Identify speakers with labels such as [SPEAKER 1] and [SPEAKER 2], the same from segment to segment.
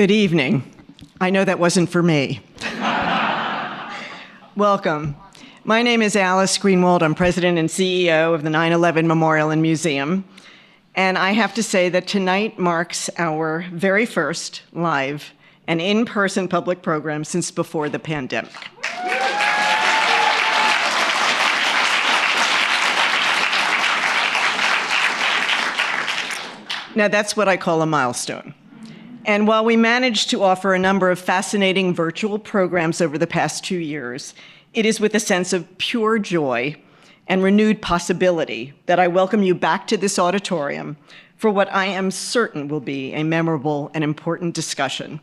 [SPEAKER 1] Good evening. I know that wasn't for me. Welcome. My name is Alice Greenwald. I'm president and CEO of the 9/11 Memorial and Museum. And I have to say that tonight marks our very first live and in-person public program since before the pandemic. Now, that's what I call a milestone. And while we managed to offer a number of fascinating virtual programs over the past 2 years, it is with a sense of pure joy and renewed possibility that I welcome you back to this auditorium for what I am certain will be a memorable and important discussion.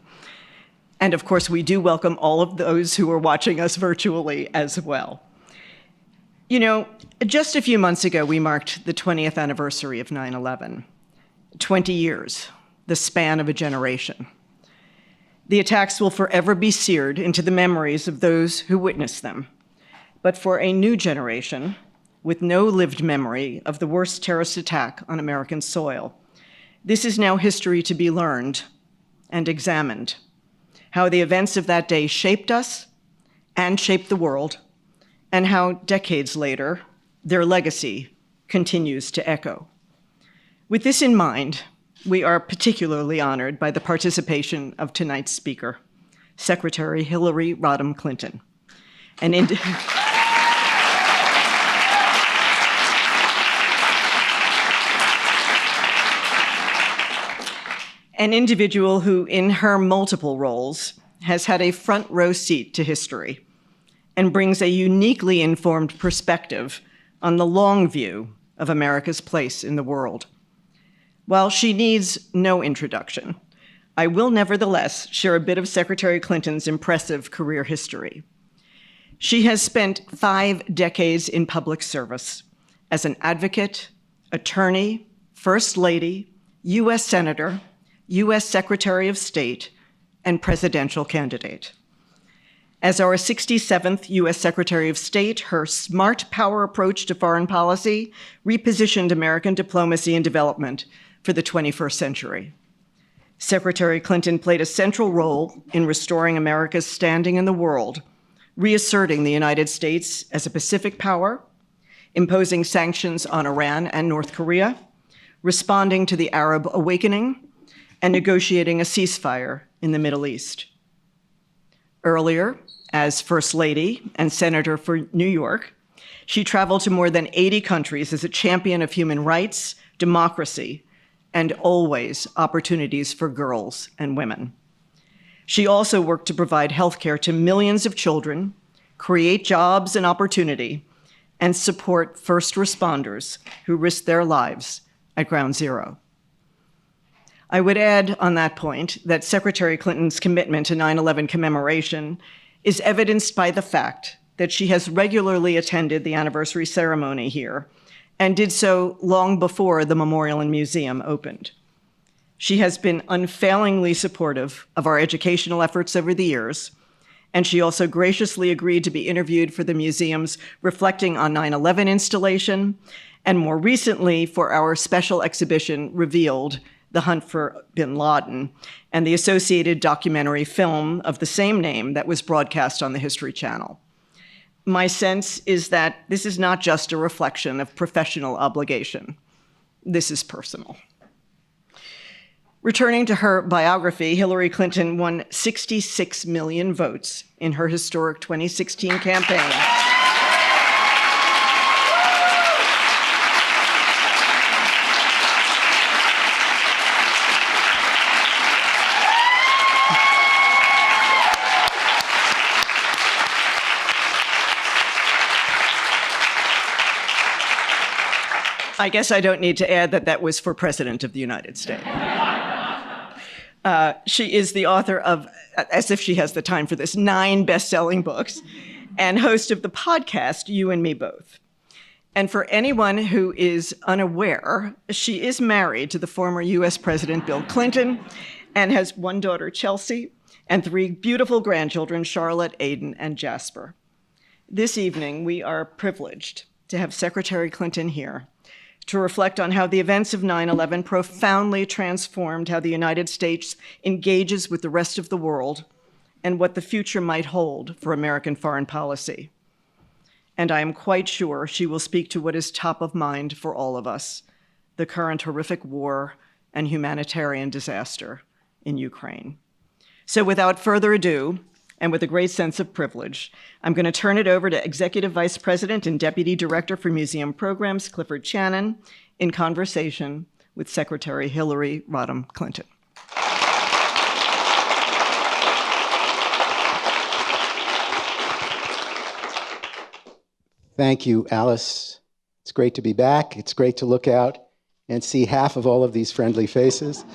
[SPEAKER 1] And of course, we do welcome all of those who are watching us virtually as well. You know, just a few months ago, we marked the 20th anniversary of 9/11. 20 years, the span of a generation. The attacks will forever be seared into the memories of those who witnessed them. But for a new generation, with no lived memory of the worst terrorist attack on American soil, this is now history to be learned and examined. How the events of that day shaped us and shaped the world, and how decades later, their legacy continues to echo. With this in mind, we are particularly honored by the participation of tonight's speaker, Secretary Hillary Rodham Clinton, an individual who, in her multiple roles, has had a front row seat to history and brings a uniquely informed perspective on the long view of America's place in the world. While she needs no introduction, I will nevertheless share a bit of Secretary Clinton's impressive career history. She has spent 5 decades in public service as an advocate, attorney, First Lady, U.S. Senator, U.S. Secretary of State, and presidential candidate. As our 67th U.S. Secretary of State, her smart power approach to foreign policy repositioned American diplomacy and development for the 21st century. Secretary Clinton played a central role in restoring America's standing in the world, reasserting the United States as a Pacific power, imposing sanctions on Iran and North Korea, responding to the Arab awakening, and negotiating a ceasefire in the Middle East. Earlier, as First Lady and Senator for New York, she traveled to more than 80 countries as a champion of human rights, democracy, and always opportunities for girls and women. She also worked to provide healthcare to millions of children, create jobs and opportunity, and support first responders who risked their lives at Ground Zero. I would add on that point that Secretary Clinton's commitment to 9/11 commemoration is evidenced by the fact that she has regularly attended the anniversary ceremony here and did so long before the memorial and museum opened. She has been unfailingly supportive of our educational efforts over the years, and she also graciously agreed to be interviewed for the museum's Reflecting on 9/11 installation, and more recently for our special exhibition, Revealed: The Hunt for Bin Laden, and the associated documentary film of the same name that was broadcast on the History Channel. My sense is that this is not just a reflection of professional obligation. This is personal. Returning to her biography, Hillary Clinton won 66 million votes in her historic 2016 campaign. I guess I don't need to add that that was for President of the United States. She is the author of, as if she has the time for this, 9 best-selling books and host of the podcast, You and Me Both. And for anyone who is unaware, she is married to the former US President Bill Clinton and has 1 daughter, Chelsea, and 3 beautiful grandchildren, Charlotte, Aiden, and Jasper. This evening, we are privileged to have Secretary Clinton here to reflect on how the events of 9/11 profoundly transformed how the United States engages with the rest of the world and what the future might hold for American foreign policy. And I am quite sure she will speak to what is top of mind for all of us, the current horrific war and humanitarian disaster in Ukraine. So without further ado, and with a great sense of privilege, I'm going to turn it over to Executive Vice President and Deputy Director for Museum Programs, Clifford Chanin, in conversation with Secretary Hillary Rodham Clinton.
[SPEAKER 2] Thank you, Alice. It's great to be back. It's great to look out and see half of all of these friendly faces.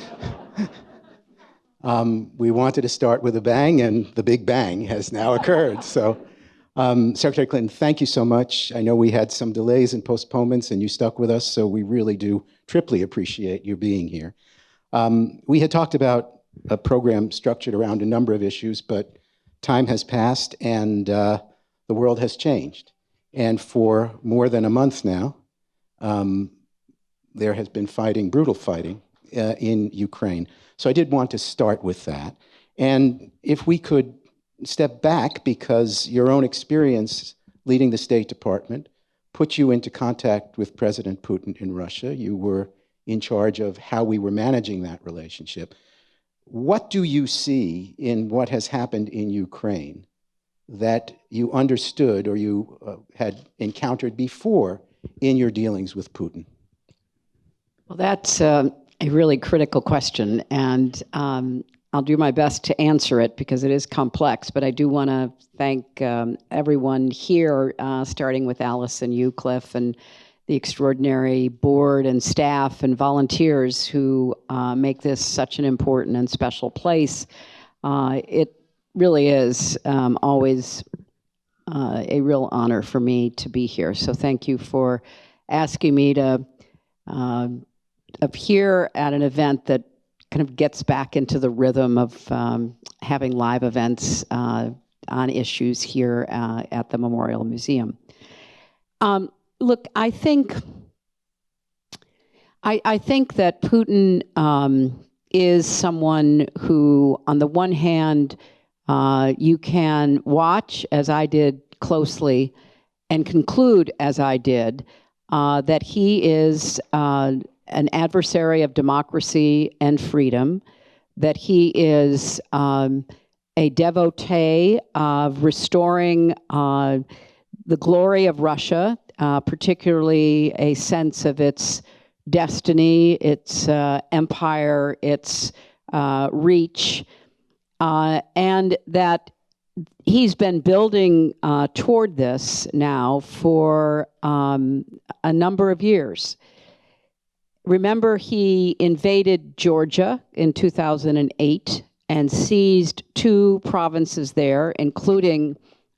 [SPEAKER 2] We wanted to start with a bang, and the big bang has now occurred. So, Secretary Clinton, thank you so much. I know we had some delays and postponements, and you stuck with us, so we really do triply appreciate you being here. We had talked about a program structured around a number of issues, but time has passed, and the world has changed. And for more than a month now, there has been fighting, brutal fighting, in Ukraine. So I did want to start with that. And if we could step back, because your own experience leading the State Department put you into contact with President Putin in Russia. You were in charge of how we were managing that relationship. What do you see in what has happened in Ukraine that you understood or you had encountered before in your dealings with Putin?
[SPEAKER 3] Well, that's a really critical question, and I'll do my best to answer it because it is complex, but I do want to thank everyone here, starting with Alice and you, Cliff, and the extraordinary board and staff and volunteers who make this such an important and special place. It really is always a real honor for me to be here. So thank you for asking me to appear at an event that kind of gets back into the rhythm of having live events on issues here at the Memorial Museum. Look, I think that Putin is someone who, on the one hand, you can watch, as I did closely, and conclude, as I did, that he is an adversary of democracy and freedom, that he is a devotee of restoring the glory of Russia, particularly a sense of its destiny, its empire, its reach, and that he's been building toward this now for a number of years. Remember, he invaded Georgia in 2008 and seized 2 provinces there, including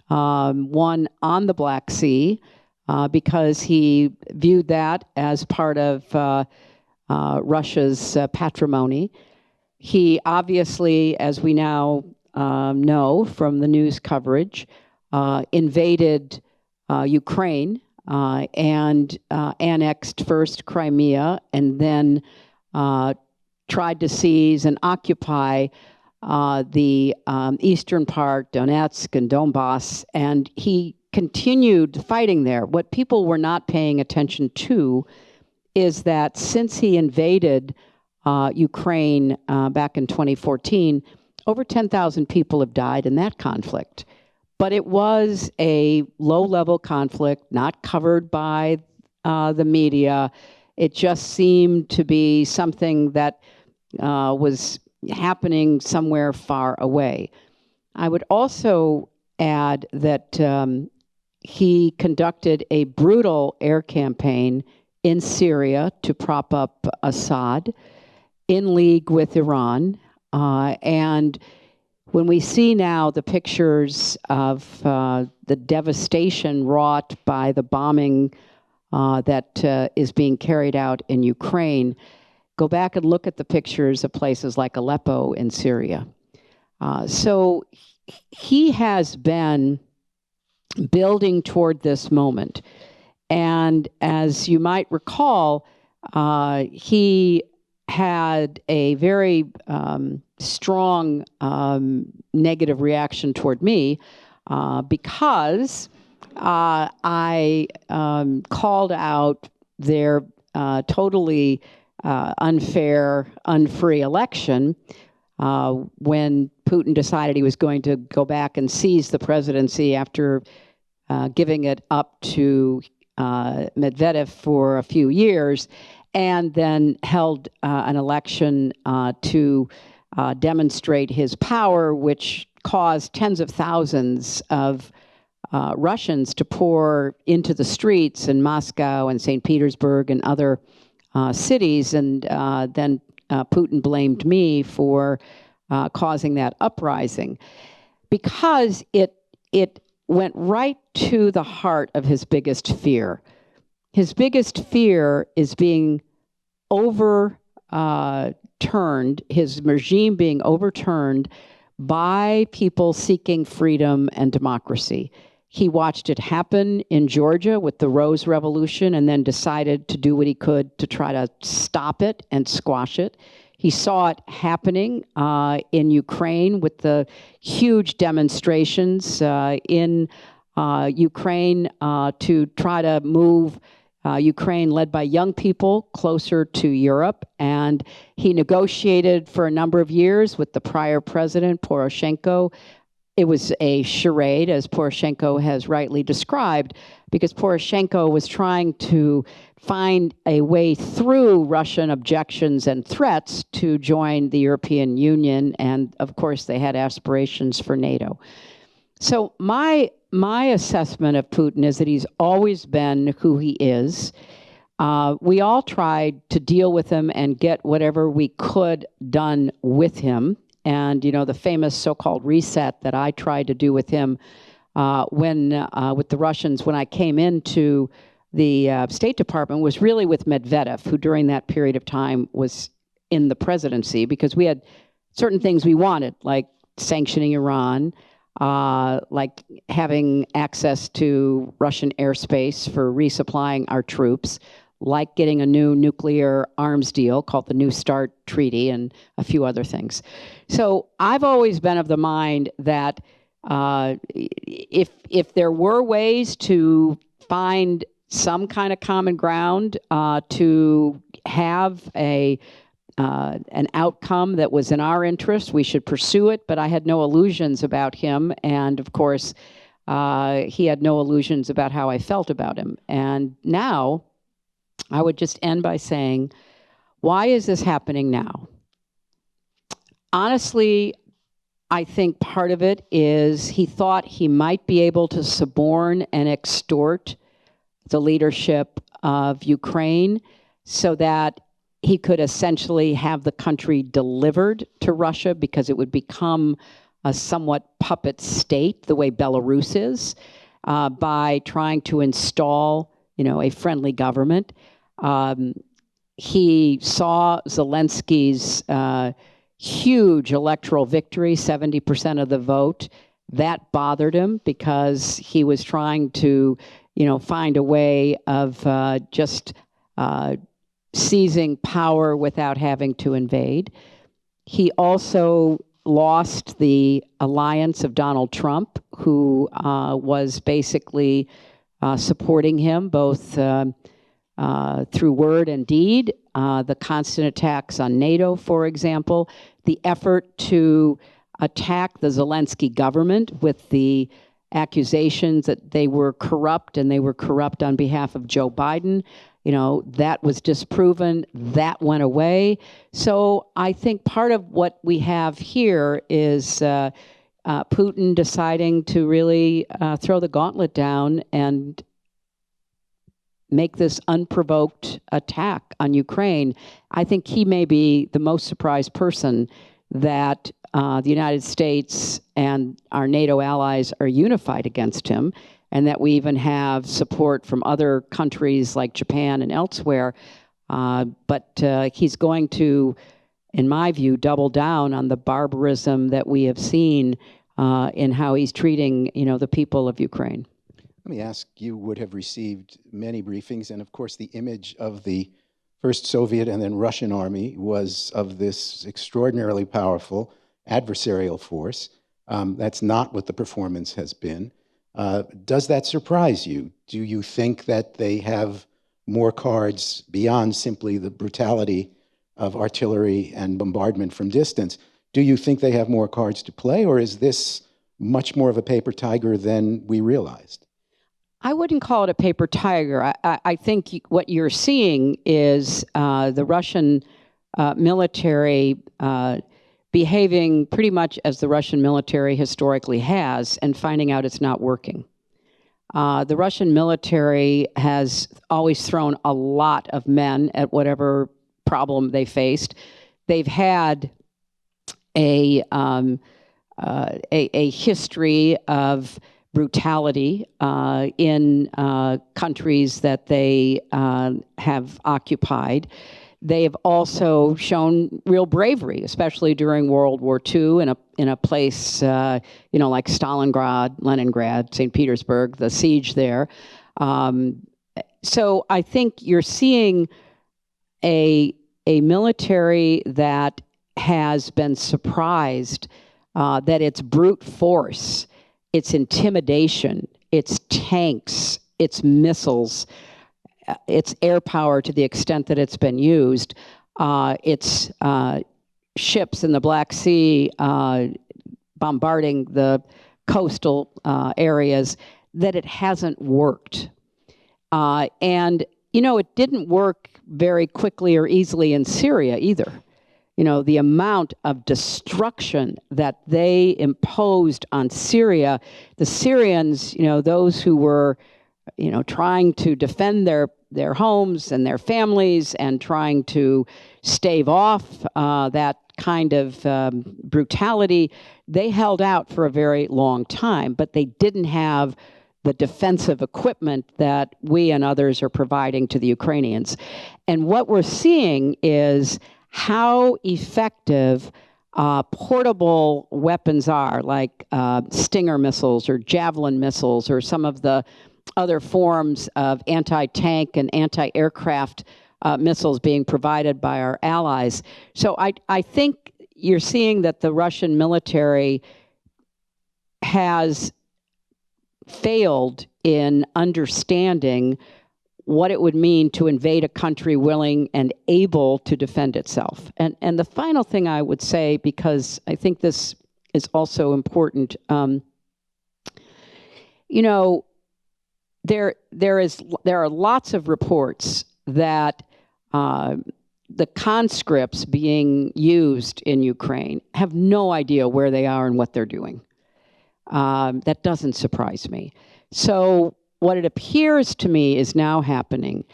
[SPEAKER 3] one on the Black Sea, because he viewed that as part of Russia's patrimony. He obviously, as we now know from the news coverage, invaded Ukraine and annexed first Crimea and then tried to seize and occupy the eastern part, Donetsk and Donbass, and he continued fighting there. What people were not paying attention to is that since he invaded Ukraine back in 2014, over 10,000 people have died in that conflict. But it was a low-level conflict, not covered by the media. It just seemed to be something that was happening somewhere far away. I would also add that he conducted a brutal air campaign in Syria to prop up Assad, in league with Iran, and when we see now the pictures of the devastation wrought by the bombing that is being carried out in Ukraine, go back and look at the pictures of places like Aleppo in Syria. So he has been building toward this moment. And as you might recall, he had a very strong negative reaction toward me because I called out their totally unfair, unfree election when Putin decided he was going to go back and seize the presidency after giving it up to Medvedev for a few years, and then held an election to demonstrate his power, which caused tens of thousands of Russians to pour into the streets in Moscow and St. Petersburg and other cities, and then Putin blamed me for causing that uprising, because it went right to the heart of his biggest fear. His biggest fear is being overturned, his regime being overturned by people seeking freedom and democracy. He watched it happen in Georgia with the Rose Revolution and then decided to do what he could to try to stop it and squash it. He saw it happening in Ukraine with the huge demonstrations in Ukraine to try to move Ukraine, led by young people, closer to Europe. And he negotiated for a number of years with the prior president, Poroshenko. It was a charade, as Poroshenko has rightly described, because Poroshenko was trying to find a way through Russian objections and threats to join the European Union. And of course, they had aspirations for NATO. So my assessment of Putin is that he's always been who he is. We all tried to deal with him and get whatever we could done with him. And, you know, the famous so-called reset that I tried to do with him with the Russians when I came into the State Department was really with Medvedev, who during that period of time was in the presidency, because we had certain things we wanted, like sanctioning Iran, like having access to Russian airspace for resupplying our troops, like getting a new nuclear arms deal called the New START Treaty, and a few other things. So I've always been of the mind that if there were ways to find some kind of common ground to have an outcome that was in our interest, we should pursue it. But I had no illusions about him, and of course, he had no illusions about how I felt about him. And now, I would just end by saying, why is this happening now? Honestly, I think part of it is he thought he might be able to suborn and extort the leadership of Ukraine so that he could essentially have the country delivered to Russia, because it would become a somewhat puppet state, the way Belarus is, by trying to install, a friendly government. He saw Zelensky's huge electoral victory, 70% of the vote. That bothered him because he was trying to, find a way of just seizing power without having to invade. He also lost the alliance of Donald Trump, who was basically supporting him both through word and deed, the constant attacks on NATO, for example, the effort to attack the Zelensky government with the accusations that they were corrupt, and they were corrupt on behalf of Joe Biden. That was disproven. That went away. So I think part of what we have here is Putin deciding to really throw the gauntlet down and make this unprovoked attack on Ukraine. I think he may be the most surprised person that the United States and our NATO allies are unified against him, and that we even have support from other countries like Japan and elsewhere. But he's going to, in my view, double down on the barbarism that we have seen in how he's treating, the people of Ukraine.
[SPEAKER 2] Let me ask, you would have received many briefings, and of course the image of the first Soviet and then Russian army was of this extraordinarily powerful adversarial force. That's not what the performance has been. Does that surprise you? Do you think that they have more cards beyond simply the brutality of artillery and bombardment from distance? Do you think they have more cards to play, or is this much more of a paper tiger than we realized?
[SPEAKER 3] I wouldn't call it a paper tiger. I think what you're seeing is the Russian military behaving pretty much as the Russian military historically has and finding out it's not working. The Russian military has always thrown a lot of men at whatever problem they faced. They've had a history of brutality in countries that they have occupied. They have also shown real bravery, especially during World War II in a place like Stalingrad, Leningrad, St. Petersburg, the siege there. So I think you're seeing a military that has been surprised that its brute force, its intimidation, its tanks, its missiles, its air power to the extent that it's been used, its ships in the Black Sea bombarding the coastal areas, that it hasn't worked. And, it didn't work very quickly or easily in Syria either. The amount of destruction that they imposed on Syria, the Syrians, those who were, trying to defend their homes and their families and trying to stave off that kind of brutality, they held out for a very long time, but they didn't have the defensive equipment that we and others are providing to the Ukrainians. And what we're seeing is how effective portable weapons are, like Stinger missiles or Javelin missiles or some of the other forms of anti-tank and anti-aircraft missiles being provided by our allies. So I think you're seeing that the Russian military has failed in understanding what it would mean to invade a country willing and able to defend itself. And the final thing I would say, because I think this is also important, there are lots of reports that the conscripts being used in Ukraine have no idea where they are and what they're doing. That doesn't surprise me. So what it appears to me is now happening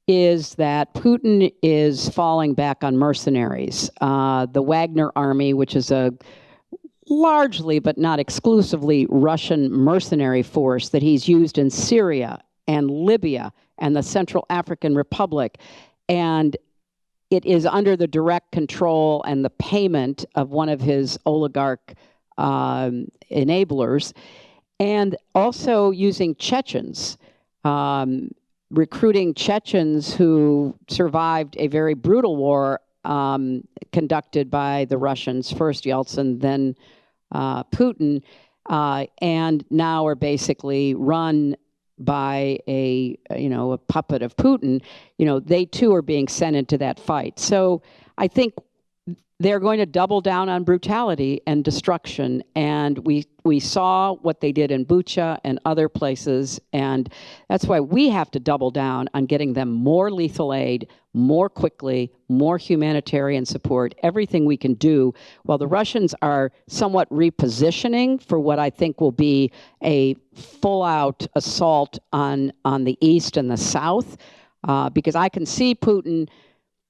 [SPEAKER 3] is that Putin is falling back on mercenaries. The Wagner army, which is a largely but not exclusively Russian mercenary force that he's used in Syria and Libya and the Central African Republic, and it is under the direct control and the payment of one of his oligarch enablers, and also using Chechens, recruiting Chechens who survived a very brutal war conducted by the Russians, first Yeltsin, then Putin, and now are basically run by a puppet of Putin. They too are being sent into that fight. So I think they're going to double down on brutality and destruction. And we saw what they did in Bucha and other places. And that's why we have to double down on getting them more lethal aid, more quickly, more humanitarian support, everything we can do, while the Russians are somewhat repositioning for what I think will be a full-out assault on the east and the south, because I can see Putin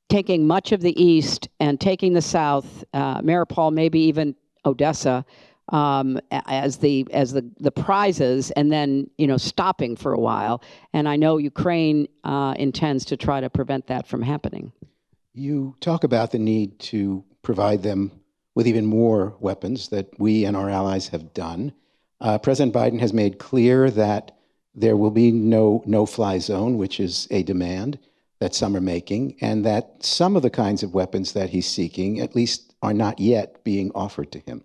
[SPEAKER 3] taking much of the east and taking the south, Mariupol, maybe even Odessa, as the prizes, and then stopping for a while. And I know Ukraine intends to try to prevent that from happening.
[SPEAKER 2] You talk about the need to provide them with even more weapons that we and our allies have done. President Biden has made clear that there will be no-fly zone, which is a demand that some are making, and that some of the kinds of weapons that he's seeking, at least, are not yet being offered to him.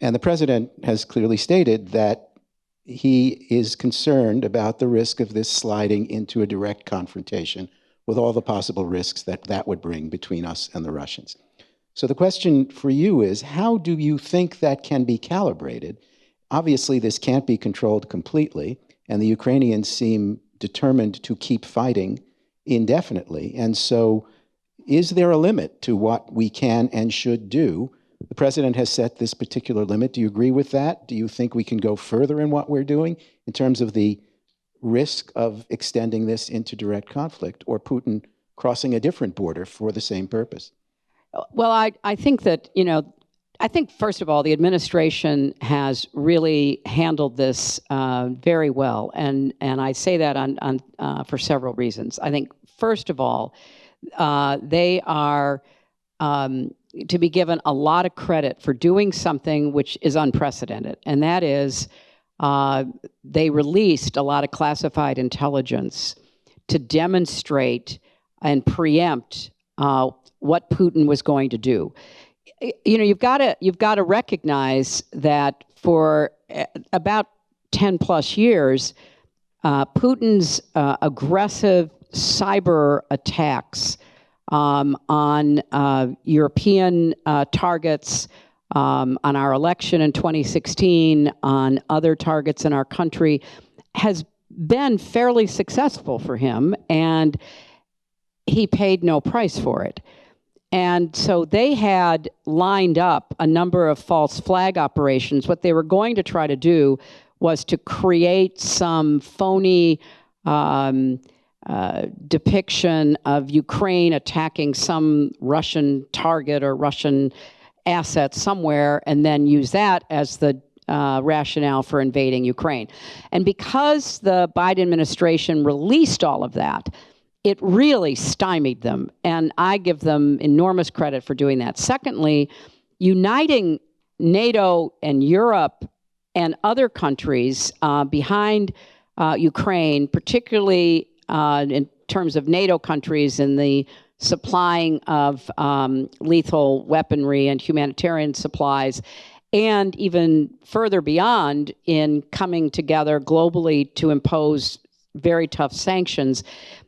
[SPEAKER 2] And the president has clearly stated that he is concerned about the risk of this sliding into a direct confrontation with all the possible risks that that would bring between us and the Russians. So the question for you is, how do you think that can be calibrated? Obviously, this can't be controlled completely, and the Ukrainians seem determined to keep fighting indefinitely. And so is there a limit to what we can and should do? The president has set this particular limit. Do you agree with that? Do you think we can go further in what we're doing in terms of the risk of extending this into direct conflict, or Putin crossing a different border for the same purpose?
[SPEAKER 3] Well, I think that, I think, first of all, the administration has really handled this very well. And I say that for several reasons. I think, first of all, they are to be given a lot of credit for doing something which is unprecedented. And that is, they released a lot of classified intelligence to demonstrate and preempt what Putin was going to do. You've got to recognize that for about 10 plus years, Putin's aggressive cyber attacks on European targets, on our election in 2016, on other targets in our country, has been fairly successful for him, and he paid no price for it. And so they had lined up a number of false flag operations. What they were going to try to do was to create some phony depiction of Ukraine attacking some Russian target or Russian asset somewhere, and then use that as the rationale for invading Ukraine. And because the Biden administration released all of that, it really stymied them, and I give them enormous credit for doing that. Secondly, uniting NATO and Europe and other countries behind Ukraine, particularly in terms of NATO countries in the supplying of lethal weaponry and humanitarian supplies, and even further beyond in coming together globally to impose very tough sanctions.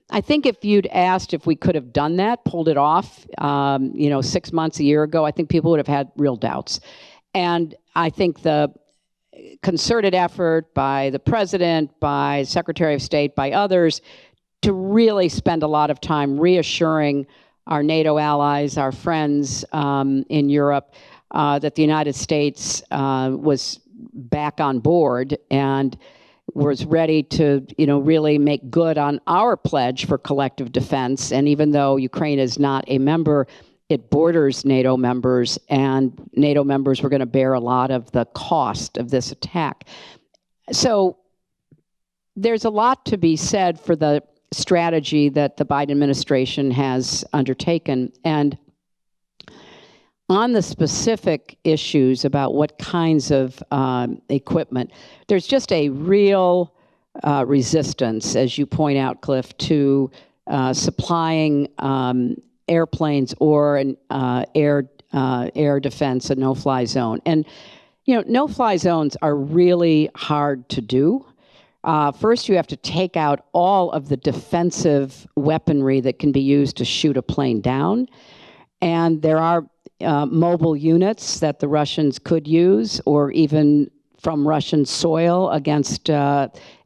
[SPEAKER 3] I think if you'd asked if we could have done that, pulled it off, 6 months, a year ago, I think people would have had real doubts. And I think the concerted effort by the president, by Secretary of State, by others, to really spend a lot of time reassuring our NATO allies, our friends in Europe, that the United States was back on board and was ready to, really make good on our pledge for collective defense. And even though Ukraine is not a member, it borders NATO members, and NATO members were going to bear a lot of the cost of this attack. So there's a lot to be said for the strategy that the Biden administration has undertaken. And on the specific issues about what kinds of equipment, there's just a real resistance, as you point out, Cliff, to supplying airplanes or an air defense, a no-fly zone. And, no-fly zones are really hard to do. First, you have to take out all of the defensive weaponry that can be used to shoot a plane down. And there are mobile units that the Russians could use, or even from Russian soil against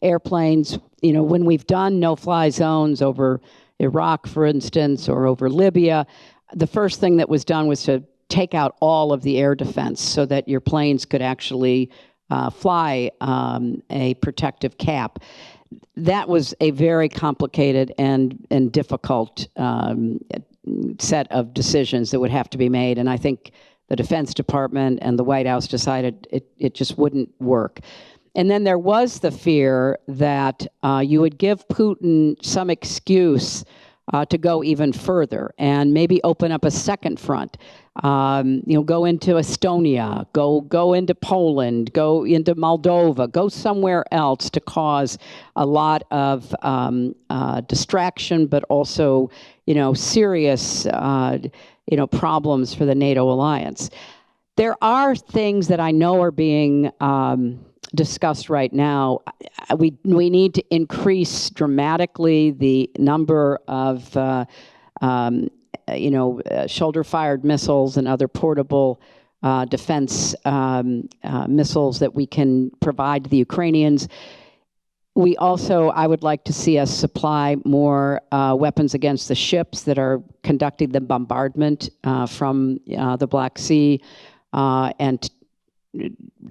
[SPEAKER 3] airplanes. When we've done no-fly zones over Iraq, for instance, or over Libya, the first thing that was done was to take out all of the air defense so that your planes could actually fly a protective cap. That was a very complicated and difficult set of decisions that would have to be made. And I think the Defense Department and the White House decided it just wouldn't work. And then there was the fear that you would give Putin some excuse to go even further and maybe open up a second front. Go into Estonia, go into Poland, go into Moldova, go somewhere else to cause a lot of distraction, but also, serious, problems for the NATO alliance. There are things that I know are being discussed right now. We need to increase dramatically the number of shoulder-fired missiles and other portable defense missiles that we can provide to the Ukrainians. I would like to see us supply more weapons against the ships that are conducting the bombardment from the Black Sea, and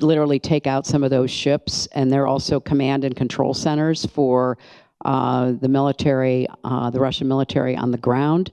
[SPEAKER 3] literally take out some of those ships. And they're also command and control centers for the military, the Russian military on the ground.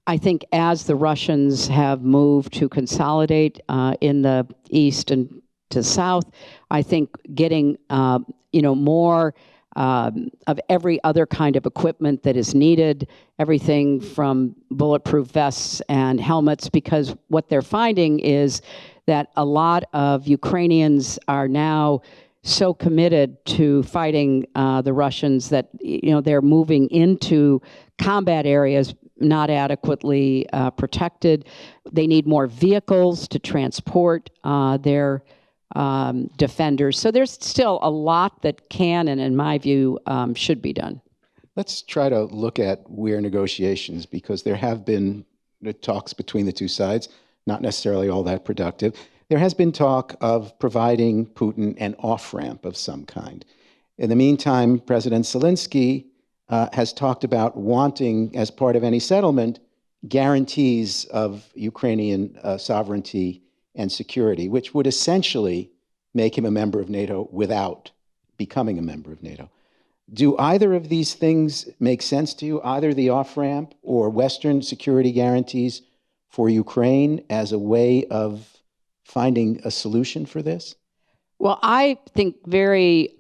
[SPEAKER 3] I think as the Russians have moved to consolidate in the east and to south, I think getting more of every other kind of equipment that is needed, everything from bulletproof vests and helmets, because what they're finding is that a lot of Ukrainians are now so committed to fighting the Russians that they're moving into combat areas not adequately protected. They need more vehicles to transport their defenders. So there's still a lot that can and, in my view, should be done.
[SPEAKER 2] Let's try to look at where negotiations, because there have been talks between the two sides, not necessarily all that productive. There has been talk of providing Putin an off-ramp of some kind. In the meantime, President Zelensky has talked about wanting, as part of any settlement, guarantees of Ukrainian sovereignty and security, which would essentially make him a member of NATO without becoming a member of NATO. Do either of these things make sense to you, either the off-ramp or Western security guarantees for Ukraine as a way of finding a solution for this?
[SPEAKER 3] Well, I think very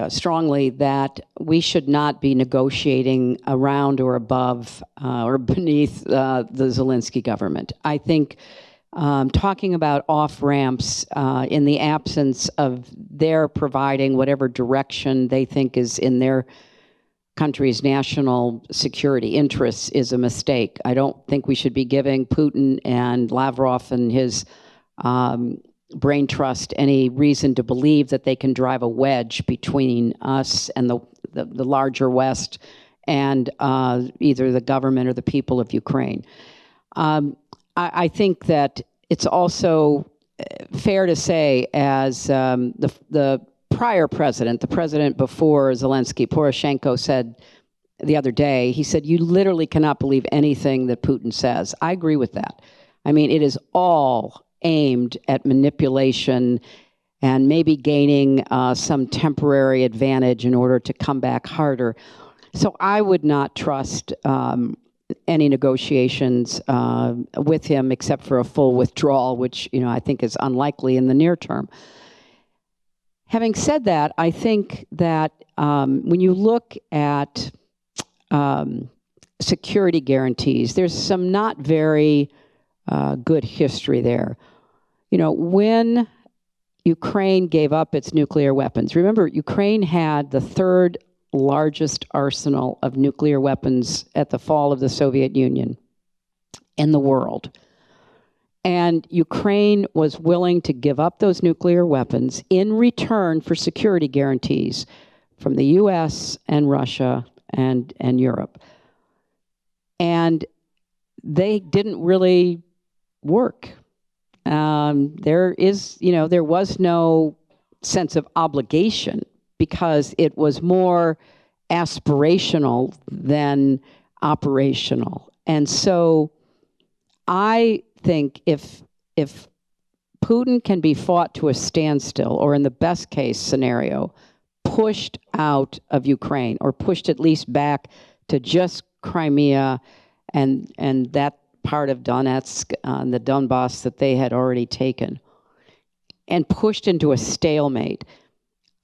[SPEAKER 3] strongly that we should not be negotiating around or above or beneath the Zelensky government. I think talking about off-ramps in the absence of their providing whatever direction they think is in their country's national security interests is a mistake. I don't think we should be giving Putin and Lavrov and his brain trust any reason to believe that they can drive a wedge between us and the larger West and either the government or the people of Ukraine. I think that it's also fair to say, as the prior president, the president before Zelensky, Poroshenko, said the other day, he said, "You literally cannot believe anything that Putin says." I agree with that. I mean, it is all aimed at manipulation and maybe gaining some temporary advantage in order to come back harder. So I would not trust any negotiations with him except for a full withdrawal, which I think is unlikely in the near term. Having said that, I think that when you look at security guarantees, there's some not very good history there. When Ukraine gave up its nuclear weapons, remember, Ukraine had the third largest arsenal of nuclear weapons at the fall of the Soviet Union in the world. And Ukraine was willing to give up those nuclear weapons in return for security guarantees from the US and Russia and Europe. And they didn't really work. There was no sense of obligation because it was more aspirational than operational. And so I think if Putin can be fought to a standstill, or in the best case scenario, pushed out of Ukraine, or pushed at least back to just Crimea and that part of Donetsk, the Donbass that they had already taken, and pushed into a stalemate.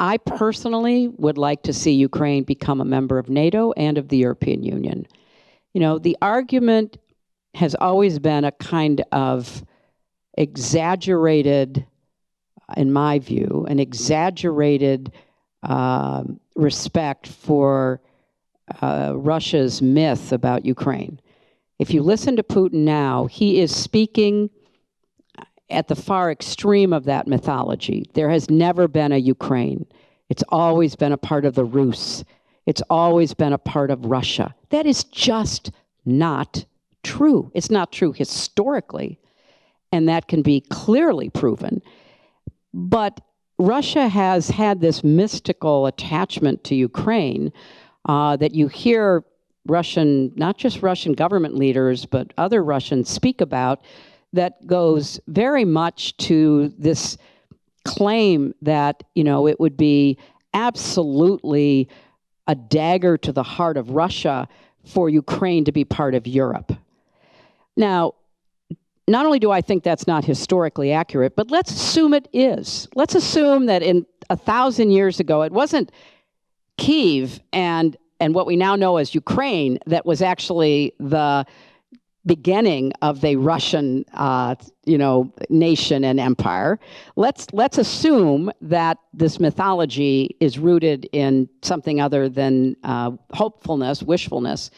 [SPEAKER 3] I personally would like to see Ukraine become a member of NATO and of the European Union. The argument has always been a kind of exaggerated, in my view, an exaggerated respect for Russia's myth about Ukraine. If you listen to Putin now, he is speaking at the far extreme of that mythology. There has never been a Ukraine. It's always been a part of the Rus. It's always been a part of Russia. That is just not true. It's not true historically, and that can be clearly proven. But Russia has had this mystical attachment to Ukraine that you hear Russian, not just Russian government leaders, but other Russians speak about, that goes very much to this claim that, it would be absolutely a dagger to the heart of Russia for Ukraine to be part of Europe. Now, not only do I think that's not historically accurate, but let's assume it is. Let's assume that in 1,000 years ago, it wasn't Kyiv and what we now know as Ukraine that was actually the beginning of the Russian, nation and empire. Let's assume that this mythology is rooted in something other than hopefulness, wishfulness.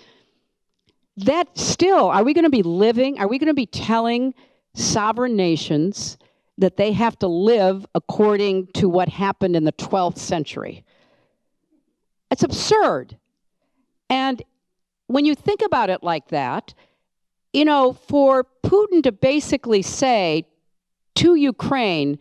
[SPEAKER 3] That still, are we going to be telling sovereign nations that they have to live according to what happened in the 12th century? It's absurd. And when you think about it like that, for Putin to basically say to Ukraine,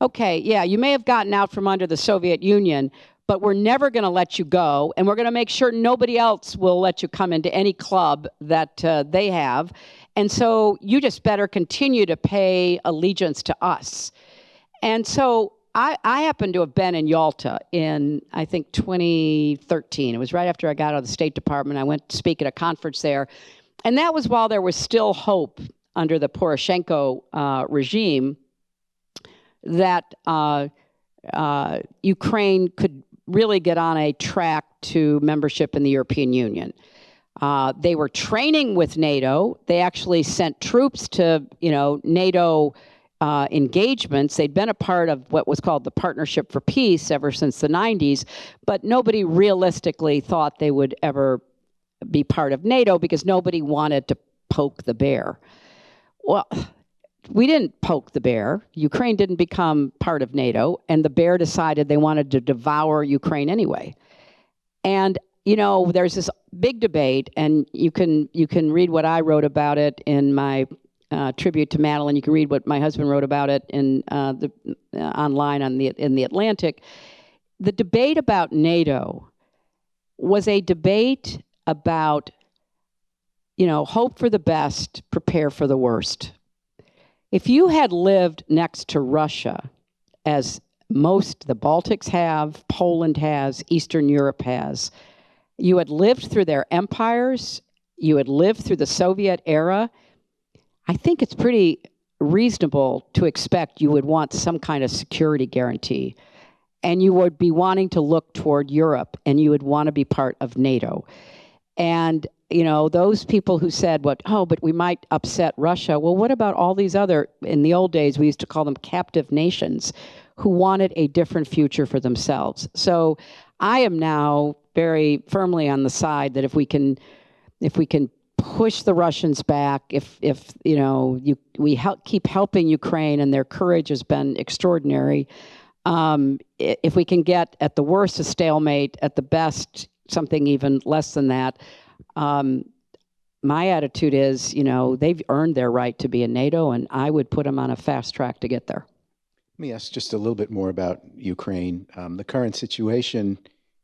[SPEAKER 3] okay, yeah, you may have gotten out from under the Soviet Union, but we're never going to let you go, and we're going to make sure nobody else will let you come into any club that they have, and so you just better continue to pay allegiance to us. And so I happened to have been in Yalta in, I think, 2013. It was right after I got out of the State Department. I went to speak at a conference there. And that was while there was still hope under the Poroshenko regime that Ukraine could really get on a track to membership in the European Union. They were training with NATO. They actually sent troops to, NATO engagements. They'd been a part of what was called the Partnership for Peace ever since the 90s, but nobody realistically thought they would ever be part of NATO because nobody wanted to poke the bear. Well, we didn't poke the bear. Ukraine didn't become part of NATO, and the bear decided they wanted to devour Ukraine anyway. And, there's this big debate, and you can read what I wrote about it in my tribute to Madeline. You can read what my husband wrote about it in online in the Atlantic. The debate about NATO was a debate about, hope for the best, prepare for the worst. If you had lived next to Russia, as most the Baltics have, Poland has, Eastern Europe has, you had lived through their empires, you had lived through the Soviet era, I think it's pretty reasonable to expect you would want some kind of security guarantee. And you would be wanting to look toward Europe, and you would want to be part of NATO. And, those people who said, but we might upset Russia. Well, what about all these other, in the old days, we used to call them captive nations, who wanted a different future for themselves. So I am now very firmly on the side that if we can push the Russians back, we keep helping Ukraine, and their courage has been extraordinary. If we can get, at the worst, a stalemate, at the best, something even less than that, my attitude is, they've earned their right to be in NATO, and I would put them on a fast track to get there.
[SPEAKER 2] Let me ask just a little bit more about Ukraine. The current situation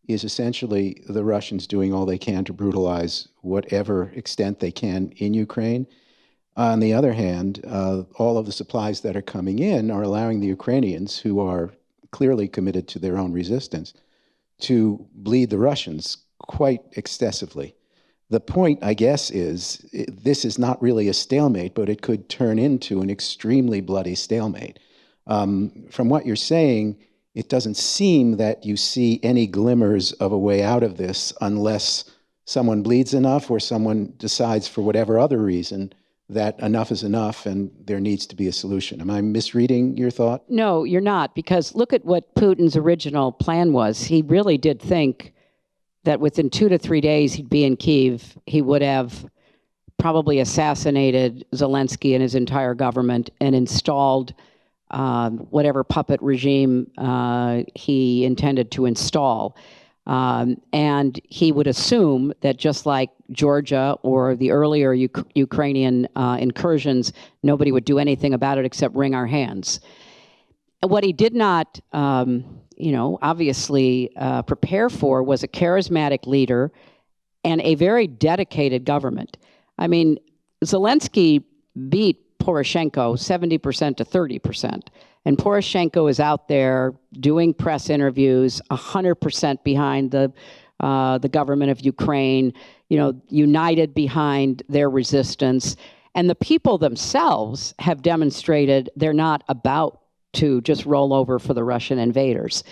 [SPEAKER 2] is essentially the Russians doing all they can to brutalize whatever extent they can in Ukraine. On the other hand, all of the supplies that are coming in are allowing the Ukrainians, who are clearly committed to their own resistance, to bleed the Russians quite excessively. The point, I guess, is this is not really a stalemate, but it could turn into an extremely bloody stalemate. From what you're saying, it doesn't seem that you see any glimmers of a way out of this unless someone bleeds enough or someone decides for whatever other reason that enough is enough and there needs to be a solution. Am I misreading your thought?
[SPEAKER 3] No, you're not, because look at what Putin's original plan was. He really did think that within 2 to 3 days he'd be in Kyiv. He would have probably assassinated Zelensky and his entire government and installed whatever puppet regime he intended to install. And he would assume that just like Georgia or the earlier Ukrainian incursions, nobody would do anything about it except wring our hands. What he did not, obviously prepare for was a charismatic leader and a very dedicated government. I mean, Zelensky beat Poroshenko 70% to 30%. And Poroshenko is out there doing press interviews, 100% behind the government of Ukraine, united behind their resistance. And the people themselves have demonstrated they're not about to just roll over for the Russian invaders.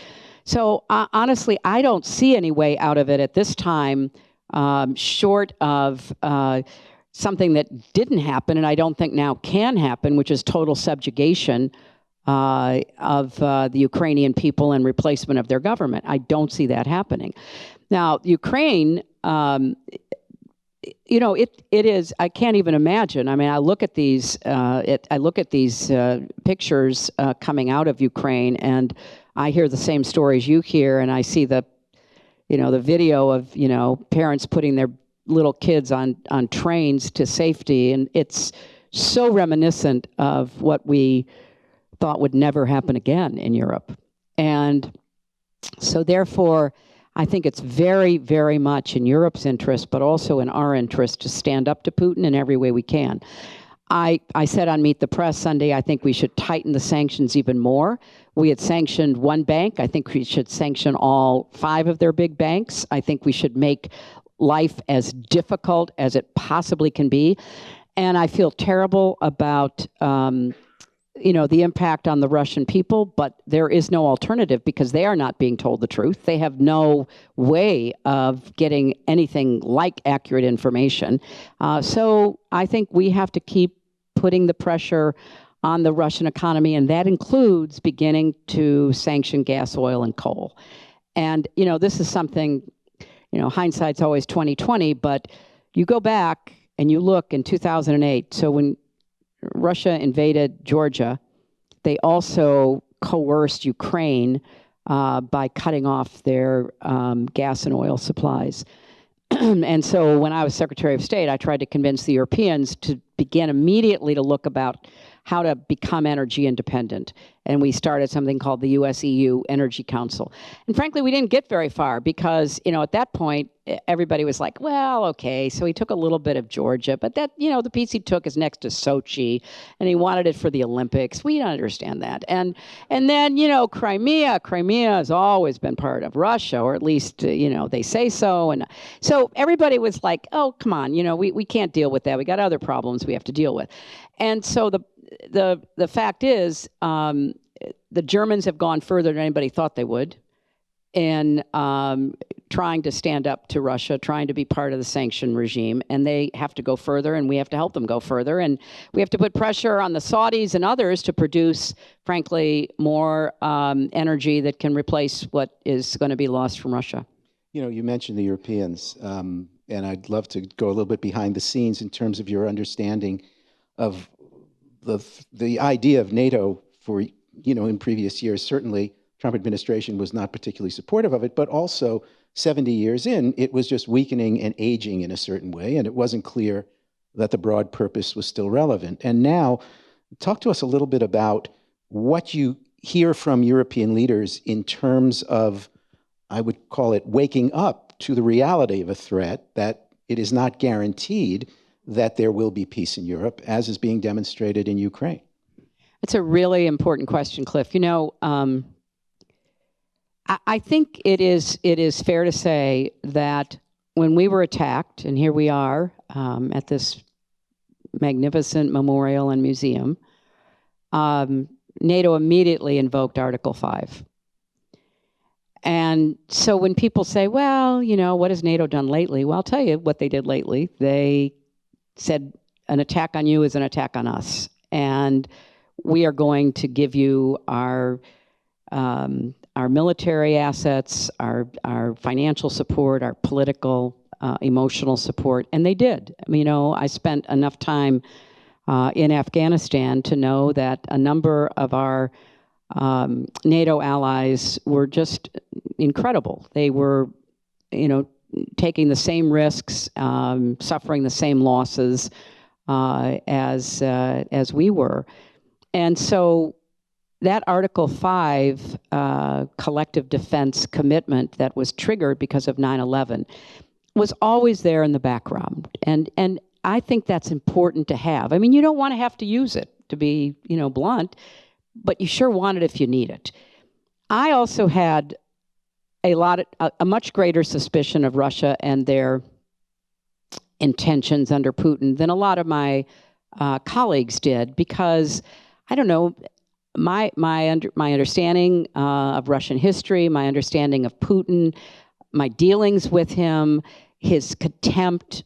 [SPEAKER 3] So honestly, I don't see any way out of it at this time, short of something that didn't happen, and I don't think now can happen, which is total subjugation of the Ukrainian people and replacement of their government. I don't see that happening. Now, Ukraine, it is. I can't even imagine. I mean, I look at these. Pictures coming out of Ukraine, and I hear the same stories you hear, and I see the video of parents putting their little kids on trains to safety, and it's so reminiscent of what we thought would never happen again in Europe. And so therefore, I think it's very, very much in Europe's interest, but also in our interest to stand up to Putin in every way we can. I said on Meet the Press Sunday, I think we should tighten the sanctions even more. We had sanctioned one bank. I think we should sanction all 5 of their big banks. I think we should make life as difficult as it possibly can be. And I feel terrible about the impact on the Russian people, but there is no alternative because they are not being told the truth. They have no way of getting anything like accurate information. So I think we have to keep putting the pressure on the Russian economy, and that includes beginning to sanction gas, oil, and coal. And, this is something, hindsight's always 20/20, but you go back and you look in 2008. So when Russia invaded Georgia, they also coerced Ukraine by cutting off their gas and oil supplies. And so when I was Secretary of State, I tried to convince the Europeans to begin immediately to look about how to become energy independent. And we started something called the US-EU Energy Council. And frankly, we didn't get very far because, at that point, everybody was like, well, okay, so he took a little bit of Georgia, but that, the piece he took is next to Sochi, and he wanted it for the Olympics. We don't understand that. And then, Crimea has always been part of Russia, or at least, they say so. And so everybody was like, oh, come on, we can't deal with that. We got other problems we have to deal with. And so the fact is, the Germans have gone further than anybody thought they would in trying to stand up to Russia, trying to be part of the sanction regime, and they have to go further, and we have to help them go further, and we have to put pressure on the Saudis and others to produce, frankly, more energy that can replace what is going to be lost from Russia.
[SPEAKER 2] You mentioned the Europeans, and I'd love to go a little bit behind the scenes in terms of your understanding of the idea of NATO for, in previous years. Certainly, Trump administration was not particularly supportive of it, but also 70 years in, it was just weakening and aging in a certain way, and it wasn't clear that the broad purpose was still relevant. And now, talk to us a little bit about what you hear from European leaders in terms of, I would call it, waking up to the reality of a threat, that it is not guaranteed that there will be peace in Europe, as is being demonstrated in Ukraine.
[SPEAKER 3] It's a really important question, Cliff. I think it is fair to say that when we were attacked, and here we are at this magnificent memorial and museum, NATO immediately invoked Article 5. And so when people say, well, you know, what has NATO done lately? Well, I'll tell you what they did lately. They said an attack on you is an attack on us. And we are going to give you our military assets, our financial support, our political, emotional support. And they did. I mean, you know, I spent enough time in Afghanistan to know that a number of our NATO allies were just incredible. They were, you know, taking the same risks, suffering the same losses as we were. And so that Article 5 collective defense commitment that was triggered because of 9/11 was always there in the background. And I think that's important to have. I mean, you don't want to have to use it, to be, you know, blunt, but you sure want it if you need it. I also had a much greater suspicion of Russia and their intentions under Putin than a lot of my colleagues did, because I don't know, my understanding of Russian history, my understanding of Putin, my dealings with him, his contempt,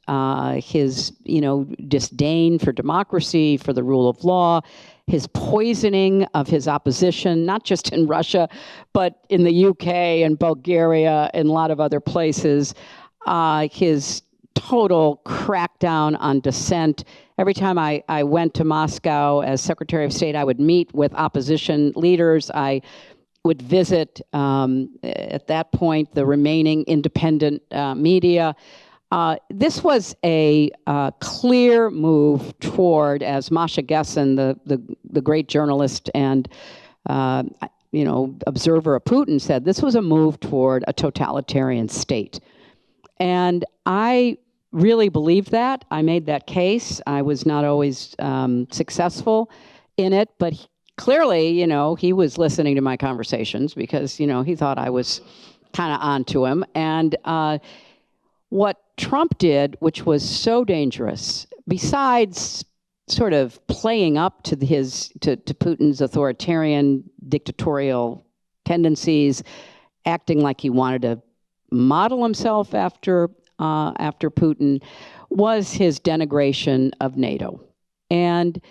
[SPEAKER 3] his, you know, disdain for democracy, for the rule of law, his poisoning of his opposition, not just in Russia, but in the UK and Bulgaria and a lot of other places, his total crackdown on dissent. Every time I went to Moscow as Secretary of State, I would meet with opposition leaders. I would visit, at that point, the remaining independent media. This was a clear move toward, as Masha Gessen, the great journalist and you know, observer of Putin, said, this was a move toward a totalitarian state. And I really believed that. I made that case. I was not always successful in it, but clearly, you know, he was listening to my conversations because, you know, he thought I was kind of onto him. And what Trump did, which was so dangerous, besides sort of playing up to Putin's authoritarian, dictatorial tendencies, acting like he wanted to model himself after Putin, was his denigration of NATO. And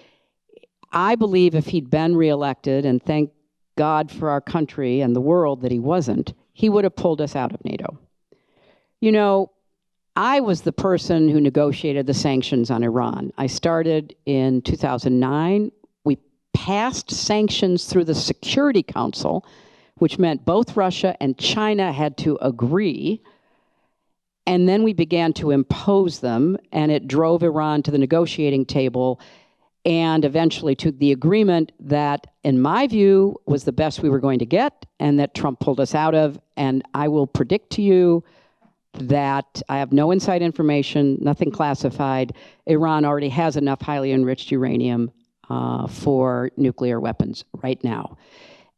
[SPEAKER 3] I believe if he'd been reelected, and thank God for our country and the world that he wasn't, he would have pulled us out of NATO. You know, I was the person who negotiated the sanctions on Iran. I started in 2009. We passed sanctions through the Security Council, which meant both Russia and China had to agree. And then we began to impose them, and it drove Iran to the negotiating table and eventually to the agreement that, in my view, was the best we were going to get and that Trump pulled us out of. And I will predict to you that I have no inside information, nothing classified. Iran already has enough highly enriched uranium for nuclear weapons right now.